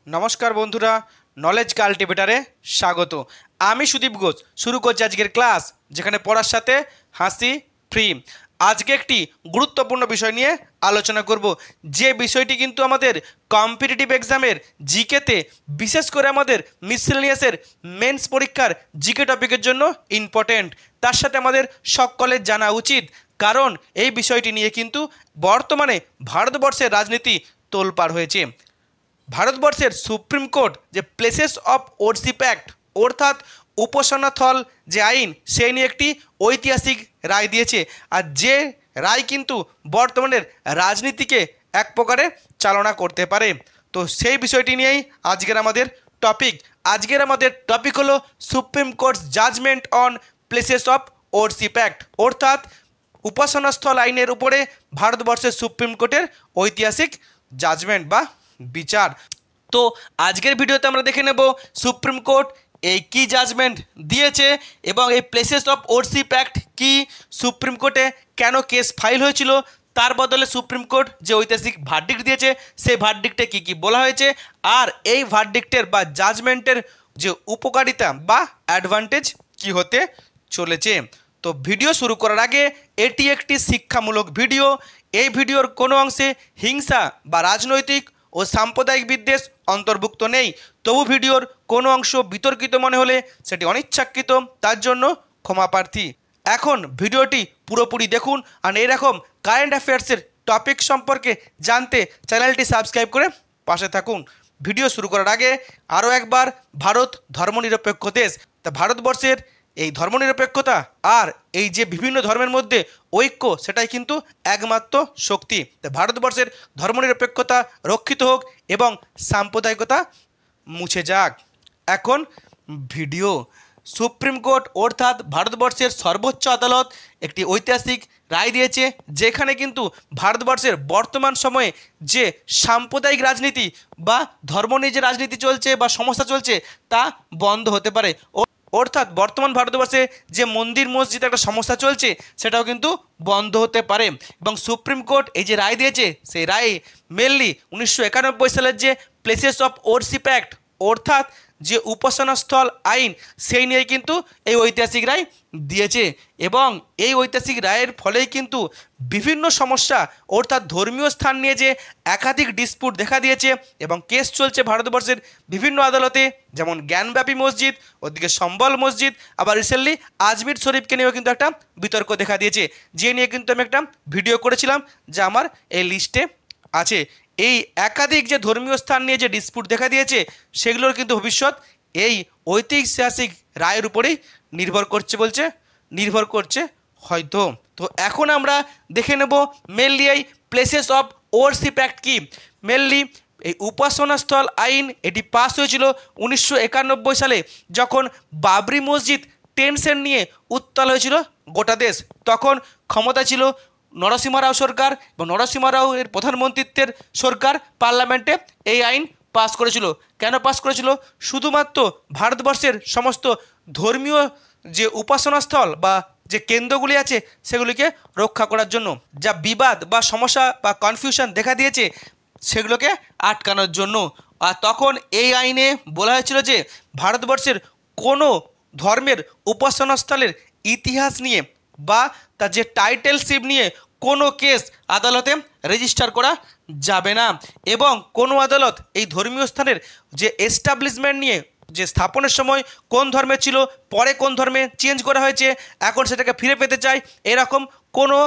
নমস্কার বন্ধুরা, নলেজ কাল্টিভেটারে স্বাগত। আমি সুদীপ ঘোষ শুরু করছি আজকের ক্লাস, যেখানে পড়ার সাথে হাসি ফ্রি। আজকে একটি গুরুত্বপূর্ণ বিষয় নিয়ে আলোচনা করব, যে বিষয়টি কিন্তু আমাদের কম্পিটিটিভ এক্সামের জিকেতে, বিশেষ করে আমাদের মিসেলেনিয়াসের মেন্স পরীক্ষার জিকে টপিকের জন্য ইম্পর্টেন্ট। তার সাথে আমাদের সকলের জানা উচিত, কারণ এই বিষয়টি নিয়ে কিন্তু বর্তমানে ভারতবর্ষের রাজনীতি তোলপাড় হয়েছে। ভারতবর্ষের সুপ্রিম কোর্ট যে প্লেসেস অফ ওরশিপ অ্যাক্ট অর্থাৎ উপাসনাস্থল যে আইন, সেই নিয়ে একটি ঐতিহাসিক রায় দিয়েছে। আর যে রায় কিন্তু বর্তমানের রাজনীতিকে এক প্রকারে চালনা করতে পারে। তো সেই বিষয়টি নিয়েই আজকের আমাদের টপিক। আজকের আমাদের টপিক হলো supreme court's judgement on places of worship act অর্থাৎ উপাসনাস্থল আইনের উপরে ভারতবর্ষের সুপ্রিম কোর্টের ঐতিহাসিক জাজমেন্ট বা বিচার। তো আজকের ভিডিওতে আমরা দেখে নেব সুপ্রিম কোর্ট এই কী জাজমেন্ট দিয়েছে এবং এই প্লেসেস অফ ওরশিপ অ্যাক্ট কি, সুপ্রিম কোর্টে কেন কেস ফাইল হয়েছিল, তার বদলে সুপ্রিম কোর্ট যে ঐতিহাসিক ভার্ডিক্ট দিয়েছে সেই ভার্ডিক্টে কী কী বলা হয়েছে, আর এই ভার্ডিক্টের বা জাজমেন্টের যে উপকারিতা বা অ্যাডভান্টেজ কি হতে চলেছে। তো ভিডিও শুরু করার আগে, এটি একটি শিক্ষামূলক ভিডিও। এই ভিডিওর কোনো অংশে হিংসা বা রাজনৈতিক ও সাম্প্রদায়িক বিদ্বেষ অন্তর্ভুক্ত নেই। তবু ভিডিওর কোনো অংশ বিতর্কিত মনে হলে সেটি অনিচ্ছাকৃত, তার জন্য ক্ষমা প্রার্থী। এখন ভিডিওটি পুরোপুরি দেখুন, আর এরকম কারেন্ট অ্যাফেয়ার্সের টপিক সম্পর্কে জানতে চ্যানেলটি সাবস্ক্রাইব করে পাশে থাকুন। ভিডিও শুরু করার আগে আরও একবার, ভারত ধর্মনিরপেক্ষ দেশ। তা ভারতবর্ষের এই ধর্মনিরপেক্ষতা আর এই যে বিভিন্ন ধর্মের মধ্যে ঐক্য, সেটাই কিন্তু একমাত্র শক্তি। তা ভারতবর্ষের ধর্মনিরপেক্ষতা রক্ষিত হোক এবং সাম্প্রদায়িকতা মুছে যাক। এখন ভিডিও। সুপ্রিম কোর্ট অর্থাৎ ভারতবর্ষের সর্বোচ্চ আদালত একটি ঐতিহাসিক রায় দিয়েছে, যেখানে কিন্তু ভারতবর্ষের বর্তমান সময়ে যে সাম্প্রদায়িক রাজনীতি বা ধর্ম নিয়ে যে রাজনীতি চলছে বা সমস্যা চলছে, তা বন্ধ হতে পারে। অর্থাৎ বর্তমান ভারতবর্ষে যে মন্দির মসজিদ একটা সমস্যা চলছে, সেটাও কিন্তু বন্ধ হতে পারে। এবং সুপ্রিম কোর্ট এই যে রায় দিয়েছে, সেই রায়ে মেনলি 1991 সালের যে প্লেসেস অফ ওরশিপ অ্যাক্ট অর্থাৎ যে উপাসনাস্থল আইন, সেই নিয়ে কিন্তু এই ঐতিহাসিক রায় দিয়েছে। এবং এই ঐতিহাসিক রায়ের ফলেই কিন্তু বিভিন্ন সমস্যা অর্থাৎ ধর্মীয় স্থান নিয়ে যে একাধিক ডিসপুট দেখা দিয়েছে এবং কেস চলছে ভারতবর্ষের বিভিন্ন আদালতে, যেমন জ্ঞানব্যাপী মসজিদ, ওদিকে সম্বল মসজিদ, আবার রিসেন্টলি আজমির শরীফকে নিয়েও কিন্তু একটা বিতর্ক দেখা দিয়েছে, যে নিয়ে কিন্তু আমি একটা ভিডিও করেছিলাম, যা আমার এই লিস্টে আছে। এই একাধিক যে ধর্মীয় স্থান নিয়ে যে ডিসপুট দেখা দিয়েছে, সেগুলোর কিন্তু ভবিষ্যৎ এই ঐতিহাসিক রায়ের উপরেই নির্ভর করছে হয়তো। তো এখন আমরা দেখে নেব মেনলি এই প্লেসেস অফ ওরশিপ অ্যাক্ট কি। মেনলি এই উপাসনাস্থল আইন এটি পাস হয়েছিল 1991 সালে, যখন বাবরি মসজিদ টেনশন নিয়ে উত্তাল হয়েছিল গোটা দেশ। তখন ক্ষমতা ছিল নরসিংহ রাও সরকার, এবং নরসিংহ রাও এর প্রধানমন্ত্রীত্বের সরকার পার্লামেন্টে এই আইন পাস করেছিল। কেন পাস করেছিল? শুধুমাত্র ভারতবর্ষের সমস্ত ধর্মীয় যে উপাসনাস্থল বা যে কেন্দ্রগুলি আছে, সেগুলিকে রক্ষা করার জন্য। যা বিবাদ বা সমস্যা বা কনফিউশন দেখা দিয়েছে, সেগুলোকে আটকানোর জন্য। আর তখন এই আইনে বলা হয়েছিল যে ভারতবর্ষের কোনো ধর্মের উপাসনাস্থলের ইতিহাস নিয়ে বা তার যে টাইটেলশিপ নিয়ে কোনো কেস আদালতে রেজিস্টার করা যাবে না, এবং কোনো আদালত এই ধর্মীয় স্থানের যে এস্টাবলিশমেন্ট নিয়ে, যে স্থাপনের সময় কোন ধর্মের ছিল, পরে কোন ধর্মে চেঞ্জ করা হয়েছে, এখন সেটাকে ফিরে পেতে চায়, এরকম কোনো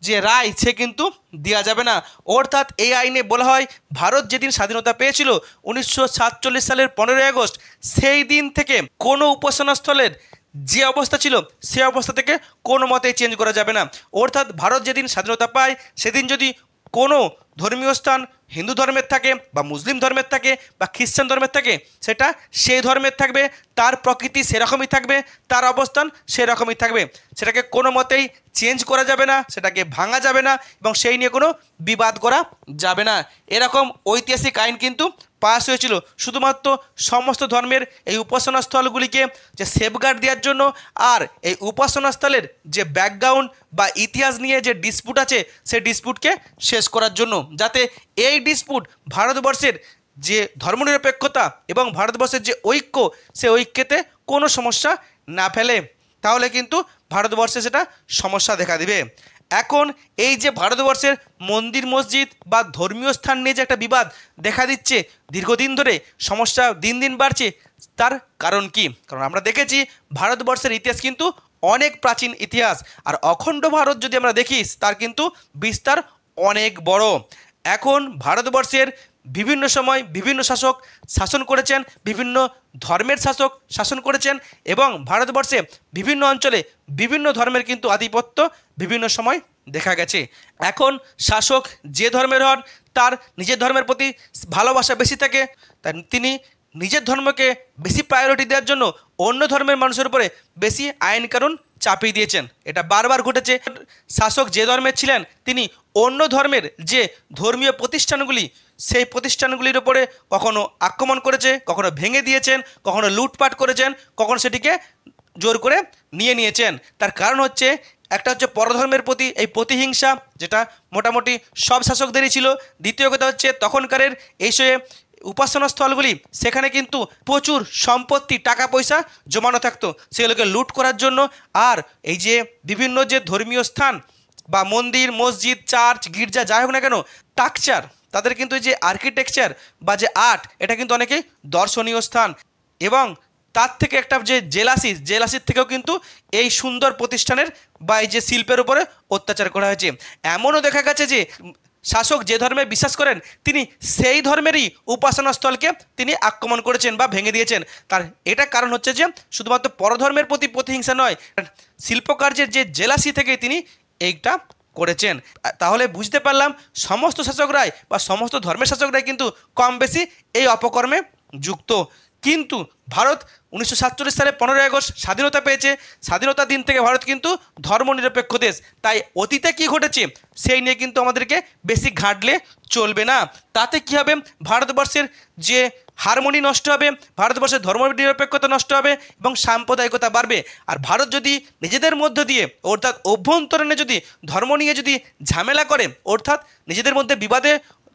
যে রায় সে কিন্তু দেওয়া যাবে না। অর্থাৎ এই আইনে বলা হয়, ভারত যেদিন স্বাধীনতা পেয়েছিল 1947 সালের 15ই আগস্ট, সেই দিন থেকে কোনো উপাসনাস্থলের যে অবস্থা ছিল সে অবস্থা থেকে কোনো মতেই চেঞ্জ করা যাবে না। অর্থাৎ ভারত যেদিন স্বাধীনতা পায়, সেদিন যদি কোনো ধর্মীয় স্থান হিন্দু ধর্মের থাকে বা মুসলিম ধর্মের থাকে বা খ্রিস্টান ধর্মের থাকে, সেটা সেই ধর্মের থাকবে, তার প্রকৃতি সেরকমই থাকবে, তার অবস্থান সেরকমই থাকবে, সেটাকে কোনো মতেই চেঞ্জ করা যাবে না, সেটাকে ভাঙা যাবে না, এবং সেই নিয়ে কোনো বিবাদ করা যাবে না। এরকম ঐতিহাসিক আইন কিন্তু পাস হয়েছিল শুধুমাত্র সমস্ত ধর্মের এই উপাসনাস্থলগুলিকে যে সেফগার্ড দেওয়ার জন্য, আর এই উপাসনাস্থলের যে ব্যাকগ্রাউন্ড বা ইতিহাস নিয়ে যে ডিসপুট আছে, সেই ডিসপুটকে শেষ করার জন্য, যাতে এই ডিসপুট ভারতবর্ষের যে ধর্মনিরপেক্ষতা এবং ভারতবর্ষের যে ঐক্য, সে ঐক্যেতে কোনো সমস্যা না ফেলে, তাহলে কিন্তু ভারতবর্ষে সেটা সমস্যা দেখা দিবে। এখন এই যে ভারতবর্ষের মন্দির মসজিদ বা ধর্মীয় স্থান নিয়ে যে একটা বিবাদ দেখা দিচ্ছে দীর্ঘদিন ধরে, সমস্যা দিন দিন বাড়ছে, তার কারণ কি? কারণ আমরা দেখেছি ভারতবর্ষের ইতিহাস কিন্তু অনেক প্রাচীন ইতিহাস, আর অখণ্ড ভারত যদি আমরা দেখি তার কিন্তু বিস্তার অনেক বড়। এখন ভারতবর্ষের বিভিন্ন সময় বিভিন্ন শাসক শাসন করেছেন, বিভিন্ন ধর্মের শাসক শাসন করেছেন, এবং ভারতবর্ষে বিভিন্ন অঞ্চলে বিভিন্ন ধর্মের কিন্তু আধিপত্য বিভিন্ন সময় দেখা গেছে। এখন শাসক যে ধর্মের হন, তার নিজের ধর্মের প্রতি ভালোবাসা বেশি থাকে, তাই তিনি নিজের ধর্মকে বেশি প্রায়োরিটি দেওয়ার জন্য অন্য ধর্মের মানুষের উপরে বেশি আইন কানুন চাপিয়ে দিয়েছেন। এটা বারবার ঘটেছে। শাসক যে ধর্মের ছিলেন, তিনি অন্য ধর্মের যে ধর্মীয় প্রতিষ্ঠানগুলি, সেই প্রতিষ্ঠানগুলির উপরে কখনো আক্রমণ করেছে, কখনো ভেঙে দিয়েছেন, কখনো লুটপাট করেছেন, কখনো সেটিকে জোর করে নিয়ে নিয়েছেন। তার কারণ হচ্ছে, একটা হচ্ছে পরধর্মের প্রতি এই প্রতিহিংসা, যেটা মোটামুটি সব শাসকদেরই ছিল। দ্বিতীয় কথা হচ্ছে, তখনকারের এইসব উপাসনা স্থলগুলি, সেখানে কিন্তু প্রচুর সম্পত্তি, টাকা পয়সা জমানো থাকতো, সেগুলোকে লুট করার জন্য। আর এই যে বিভিন্ন যে ধর্মীয় স্থান বা মন্দির মসজিদ চার্চ গির্জা যাই হোক না কেন, স্ট্রাকচার, তাদের কিন্তু এই যে আর্কিটেকচার বা যে আর্ট, এটা কিন্তু অনেকেই দর্শনীয় স্থান, এবং তার থেকে একটা যে জেলাসির থেকেও কিন্তু এই সুন্দর প্রতিষ্ঠানের বা এই যে শিল্পের উপরে অত্যাচার করা হয়েছে। এমনও দেখা গেছে যে শাসক যে ধর্মে বিশ্বাস করেন, তিনি সেই ধর্মেরই উপাসনাস্থলকে তিনি আক্রমণ করেছেন বা ভেঙে দিয়েছেন। তার এটা কারণ হচ্ছে যে শুধুমাত্র পরধর্মের প্রতি প্রতিহিংসা নয়, শিল্পকার্যের যে জেলাসি থেকে তিনি এইটা করেছেন। তাহলে বুঝতে পারলাম সমস্ত শাসকরাই বা সমস্ত ধর্মের শাসকরাই কিন্তু কম বেশি এই অপকর্মে যুক্ত। কিন্তু ভারত 1947 সালে 15ই আগস্ট স্বাধীনতা পেয়েছে। স্বাধীনতার দিন থেকে ভারত কিন্তু ধর্মনিরপেক্ষ দেশ। তাই অতীতে কি ঘটেছে সেই নিয়ে কিন্তু আমাদেরকে বেশি ঘাঁটলে চলবে না। তাতে কি হবে, ভারতবর্ষের যে হারমোনি নষ্ট হবে, ভারতবর্ষের ধর্মনিরপেক্ষতা নষ্ট হবে এবং সাম্প্রদায়িকতা বাড়বে। আর ভারত যদি নিজেদের মধ্য দিয়ে, অর্থাৎ অভ্যন্তরীণে যদি ধর্ম নিয়ে যদি ঝামেলা করে, অর্থাৎ নিজেদের মধ্যে বিবাদে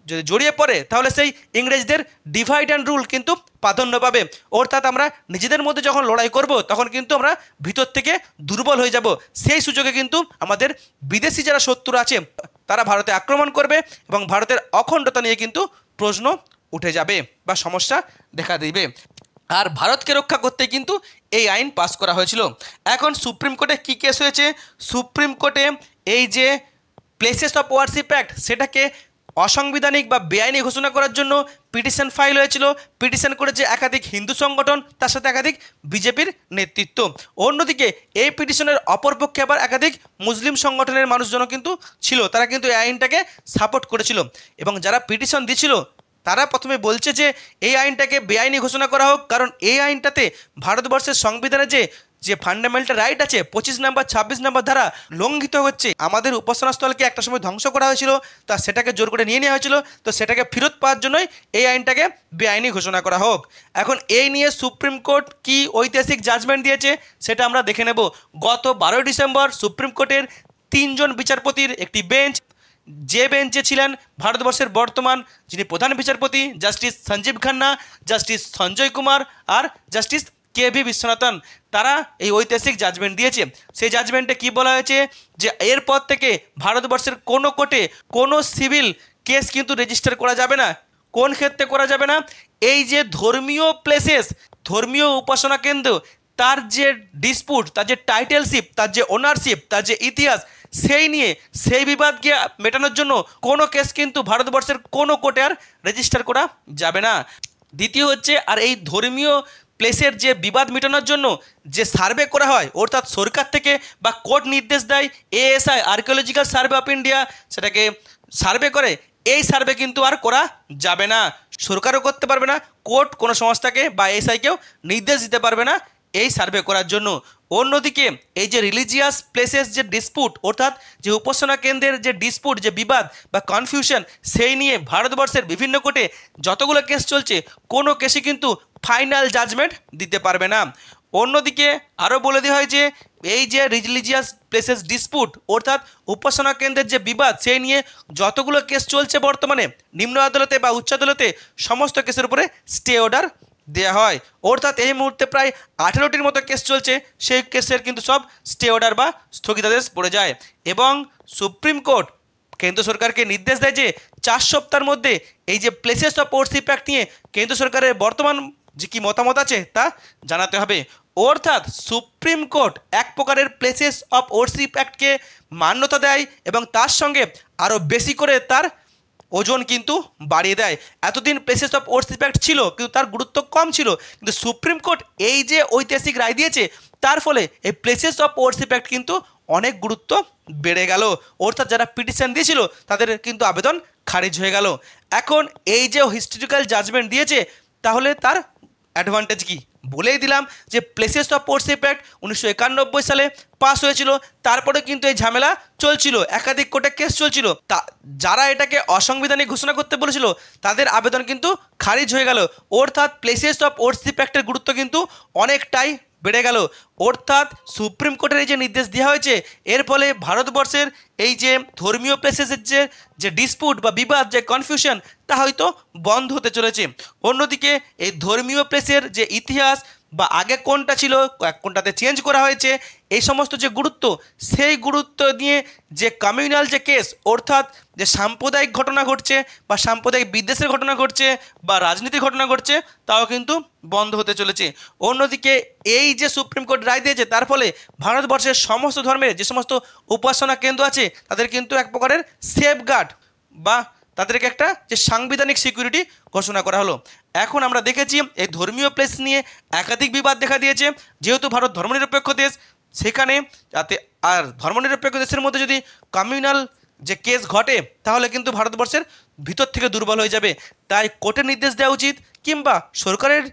যদি জড়িয়ে পড়ে, তাহলে সেই ইংরেজদের ডিভাইড অ্যান্ড রুল কিন্তু প্রাধান্য পাবে। অর্থাৎ আমরা নিজেদের মধ্যে যখন লড়াই করব, তখন কিন্তু আমরা ভিতর থেকে দুর্বল হয়ে যাব। সেই সুযোগে কিন্তু আমাদের বিদেশি যারা শত্রু আছে, তারা ভারতে আক্রমণ করবে এবং ভারতের অখণ্ডতা নিয়ে কিন্তু প্রশ্ন উঠে যাবে বা সমস্যা দেখা দিবে। আর ভারতকে রক্ষা করতে কিন্তু এই আইন পাস করা হয়েছিল। এখন সুপ্রিম কোর্টে কী কেস হয়েছে? সুপ্রিম কোর্টে এই যে প্লেসেস অফ ওয়ারশিপ অ্যাক্ট, সেটাকে অসাংবিধানিক বা বেআইনি ঘোষণা করার জন্য পিটিশন ফাইল হয়েছিল। পিটিশন করেছে একাধিক হিন্দু সংগঠন, তার সাথে একাধিক বিজেপির নেতৃত্ব। অন্যদিকে এই পিটিশনের অপরপক্ষে আবার একাধিক মুসলিম সংগঠনের মানুষজনও কিন্তু ছিল, তারা কিন্তু এই আইনটাকে সাপোর্ট করেছিল। এবং যারা পিটিশন দিয়েছিল, তারা প্রথমে বলছে যে এই আইনটাকে বেআইনি ঘোষণা করা হোক, কারণ এই আইনটাতে ভারতবর্ষের সংবিধানে যে ফান্ডামেন্টাল রাইট আছে 25 নম্বর 26 নম্বর ধারা লঙ্ঘিত হচ্ছে। আমাদের উপাসনাস্থলকে একটা সময় ধ্বংস করা হয়েছিল, তা সেটাকে জোর করে নিয়ে নেওয়া হয়েছিল, তো সেটাকে ফেরত পাওয়ার জন্যই এই আইনটাকে বেআইনি ঘোষণা করা হোক। এখন এই নিয়ে সুপ্রিম কোর্ট কি ঐতিহাসিক জাজমেন্ট দিয়েছে সেটা আমরা দেখে নেব। গত 12 ডিসেম্বর সুপ্রিম কোর্টের 3 জন বিচারপতির একটি বেঞ্চ, যে বেঞ্চে ছিলেন ভারতবর্ষের বর্তমান যিনি প্রধান বিচারপতি জাস্টিস সঞ্জীব খান্না, জাস্টিস সঞ্জয় কুমার আর জাস্টিস কে.ভি. বিশ্বনাথন, তারা এই ঐতিহাসিক জাজমেন্ট দিয়েছে। সেই জাজমেন্টে কি বলা হয়েছে যে এরপর থেকে ভারতবর্ষের কোনো কোর্টে কোনো সিভিল কেস কিন্তু রেজিস্টার করা যাবে না। কোন ক্ষেত্রে করা যাবে না? এই যে ধর্মীয় প্লেসেস, ধর্মীয় উপাসনা কেন্দ্র, তার যে ডিসপুট, তার যে টাইটেলশিপ, তার যে ওনারশিপ, তার যে ইতিহাস, সেই নিয়ে সেই বিবাদকে মেটানোর জন্য কোনো কেস কিন্তু ভারতবর্ষের কোনো কোর্টে আর রেজিস্টার করা যাবে না। দ্বিতীয় হচ্ছে, আর এই ধর্মীয় প্লেসের যে বিবাদ মেটানোর জন্য যে সার্ভে করা হয়, অর্থাৎ সরকার থেকে বা কোর্ট নির্দেশ দেয়, ASI archaeological survey of India সেটাকে সার্ভে করে, এই সার্ভে কিন্তু আর করা যাবে না। সরকারও করতে পারবে না, কোর্ট কোনো সংস্থাকে বা এএসআইকেও নির্দেশ দিতে পারবে না এই সার্ভে করার জন্য। অন্যদিকে এই যে রিলিজিয়াস প্লেসেস যে ডিসপুট, অর্থাৎ যে উপাসনা কেন্দ্রের যে ডিসপুট, যে বিবাদ বা কনফিউশন, সেই নিয়ে ভারতবর্ষের বিভিন্ন কোর্টে যতগুলো কেস চলছে, কোনো কেসে কিন্তু ফাইনাল জাজমেন্ট দিতে পারবে না। অন্যদিকে আরও বলে দেওয়া হয় যে এই যে রিলিজিয়াস প্লেসেস ডিসপুট অর্থাৎ উপাসনা কেন্দ্রের যে বিবাদ সেই নিয়ে যতগুলো কেস চলছে বর্তমানে নিম্ন আদালতে বা উচ্চ আদালতে সমস্ত কেসের উপরে স্টে অর্ডার দেওয়া হয়। অর্থাৎ এই মুহূর্তে প্রায় 18টির মতো কেস চলছে, সেই কেসের কিন্তু সব স্টে অর্ডার বা স্থগিতাদেশ পড়ে যায়। এবং সুপ্রিম কোর্ট কেন্দ্র সরকারকে নির্দেশ দেয় যে 4 সপ্তাহের মধ্যে এই যে প্লেসেস অফ ওয়ারশিপ অ্যাক্ট নিয়ে কেন্দ্র সরকারের বর্তমান যে কি মতামত আছে তা জানাতে হবে। অর্থাৎ সুপ্রিম কোর্ট এক প্রকারের প্লেসেস অফ ওয়ারশিপ অ্যাক্টকে মান্যতা দেয় এবং তার সঙ্গে আরও বেশি করে তার ওজন কিন্তু বাড়িয়ে দেয়। এতদিন প্লেসেস অফ ওয়ারশিপ অ্যাক্ট ছিল কিন্তু তার গুরুত্ব কম ছিল, কিন্তু সুপ্রিম কোর্ট এই যে ঐতিহাসিক রায় দিয়েছে তার ফলে এই প্লেসেস অফ ওয়ারশিপ অ্যাক্ট কিন্তু অনেক গুরুত্ব বেড়ে গেল। অর্থাৎ যারা পিটিশন দিয়েছিল তাদের কিন্তু আবেদন খারিজ হয়ে গেল। এখন এই যে হিস্টোরিক্যাল জাজমেন্ট দিয়েছে তাহলে তার অ্যাডভান্টেজ কি বলেই দিলাম যে প্লেসেস অফ ওয়ারশিপ অ্যাক্ট 1991 সালে পাস হয়েছিল, তারপরে কিন্তু এই ঝামেলা চলছিল, একাধিক কোর্টে কেস চলছিল। যারা এটাকে অসাংবিধানিক ঘোষণা করতে বলেছিল তাদের আবেদন কিন্তু খারিজ হয়ে গেল। অর্থাৎ প্লেসেস অফ ওয়ারশিপ অ্যাক্টের গুরুত্ব কিন্তু অনেকটাই বেড়ে গেল। অর্থাৎ সুপ্রিম কোর্টের এই যে নির্দেশ দেওয়া হয়েছে এর ফলে ভারতবর্ষের এই যে ধর্মীয় প্লেসেসের যে ডিসপুট বা বিবাদ, যে কনফিউশন, তা হয়তো বন্ধ হতে চলেছে। অন্যদিকে এই ধর্মীয় প্লেসের যে ইতিহাস বা আগে কোনটা ছিল কোনটাতে চেঞ্জ করা হয়েছে এই সমস্ত যে গুরুত্ব, সেই গুরুত্ব নিয়ে যে কমিউনাল যে কেস অর্থাৎ যে সাম্প্রদায়িক ঘটনা ঘটছে বা সাম্প্রদায়িক বিদ্বেষের ঘটনা ঘটছে বা রাজনীতির ঘটনা ঘটছে তাও কিন্তু বন্ধ হতে চলেছে। অন্যদিকে এই যে সুপ্রিম কোর্ট রায় দিয়েছে তার ফলে ভারতবর্ষের সমস্ত ধর্মের যে সমস্ত উপাসনা কেন্দ্র আছে তাদের কিন্তু এক প্রকারের সেফগার্ড বা তাদেরকে একটা যে সাংবিধানিক সিকিউরিটি ঘোষণা করা হলো। এখন আমরা দেখেছি এই ধর্মীয় প্লেস নিয়ে একাধিক বিবাদ দেখা দিয়েছে। যেহেতু ভারত ধর্মনিরপেক্ষ দেশ, সেখানে যাতে আর ধর্মনিরপেক্ষ দেশের মধ্যে যদি কমিউনাল যে কেস ঘটে তাহলে কিন্তু ভারতবর্ষের ভিতর থেকে দুর্বল হয়ে যাবে। তাই কোর্টের নির্দেশ দেওয়া উচিত কিংবা সরকারের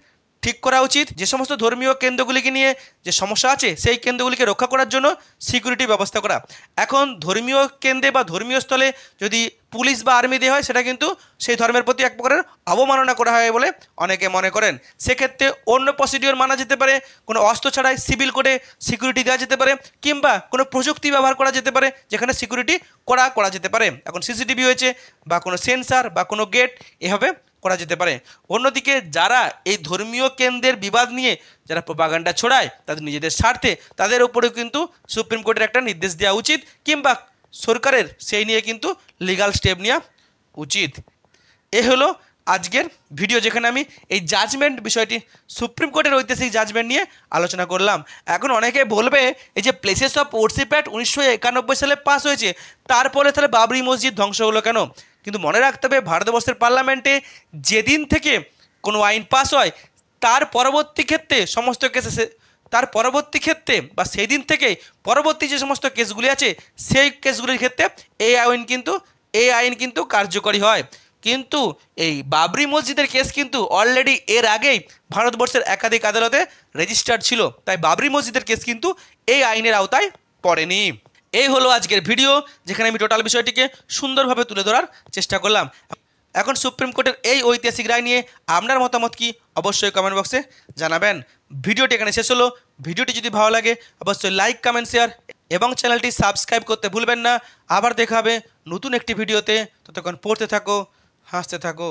ঠিক করা উচিত যে সমস্ত ধর্মীয় কেন্দ্রগুলিকে নিয়ে যে সমস্যা আছে সেই কেন্দ্রগুলিকে রক্ষা করার জন্য সিকিউরিটি ব্যবস্থা করা। এখন ধর্মীয় কেন্দ্রে বা ধর্মীয় স্থলে যদি পুলিশ বা আর্মি দেওয়া হয় সেটা কিন্তু সেই ধর্মের প্রতি এক প্রকারের অবমাননা করা হয় বলে অনেকে মনে করেন। সেক্ষেত্রে অন্য প্রসিডিওর মানা যেতে পারে, কোনো অস্ত্র ছাড়াই সিভিল কোর্টে সিকিউরিটি দেওয়া যেতে পারে কিংবা কোনো প্রযুক্তি ব্যবহার করা যেতে পারে যেখানে সিকিউরিটি করা যেতে পারে। এখন সিসিটিভি হয়েছে বা কোনো সেন্সার বা কোনো গেট এভাবে করা যেতে পারে। অন্যদিকে যারা এই ধর্মীয় কেন্দ্রের বিবাদ নিয়ে যারা প্রপাগান্ডা ছড়ায় তাদের নিজেদের স্বার্থে তাদের উপরেও কিন্তু সুপ্রিম কোর্টের একটা নির্দেশ দেওয়া উচিত কিংবা সরকারের সেই নিয়ে কিন্তু লিগাল স্টেপ নেওয়া উচিত। এ হলো আজকের ভিডিও যেখানে আমি এই জাজমেন্ট বিষয়টি সুপ্রিম কোর্টের ঐতিহাসিক জাজমেন্ট নিয়ে আলোচনা করলাম। এখন অনেকে বলবে এই যে প্লেসেস অফ ওয়ারশিপ অ্যাক্ট 1991 সালে পাস হয়েছে তারপরে তাহলে বাবরি মসজিদ ধ্বংস হলো কেন? কিন্তু মনে রাখতে হবে ভারতবর্ষের পার্লামেন্টে যেদিন থেকে কোনো আইন পাস হয় তার পরবর্তী ক্ষেত্রে সমস্ত কেসে তার পরবর্তী ক্ষেত্রে বা সেই দিন থেকেই পরবর্তী যে সমস্ত কেসগুলি আছে সেই কেসগুলির ক্ষেত্রে এই আইন কিন্তু কার্যকরী হয়। কিন্তু এই বাবরি মসজিদের কেস কিন্তু অলরেডি এর আগেই ভারতবর্ষের একাধিক আদালতে রেজিস্টার্ড ছিল, তাই বাবরি মসজিদের কেস কিন্তু এই আইনের আওতায় পড়েনি। এই হলো আজকের ভিডিও যেখানে আমি টোটাল বিষয়টিকে সুন্দরভাবে তুলে ধরার চেষ্টা করলাম। এখন সুপ্রিম কোর্টের এই ঐতিহাসিক রায় নিয়ে আপনার মতামত কি অবশ্যই কমেন্ট বক্সে জানাবেন। ভিডিওটি এখানে শেষ হলো। ভিডিওটি যদি ভালো লাগে অবশ্যই লাইক, কমেন্ট, শেয়ার এবং চ্যানেলটি সাবস্ক্রাইব করতে ভুলবেন না। আবার দেখা হবে নতুন একটি ভিডিওতে। ততক্ষণ পড়তে থাকো, হাসতে থাকো।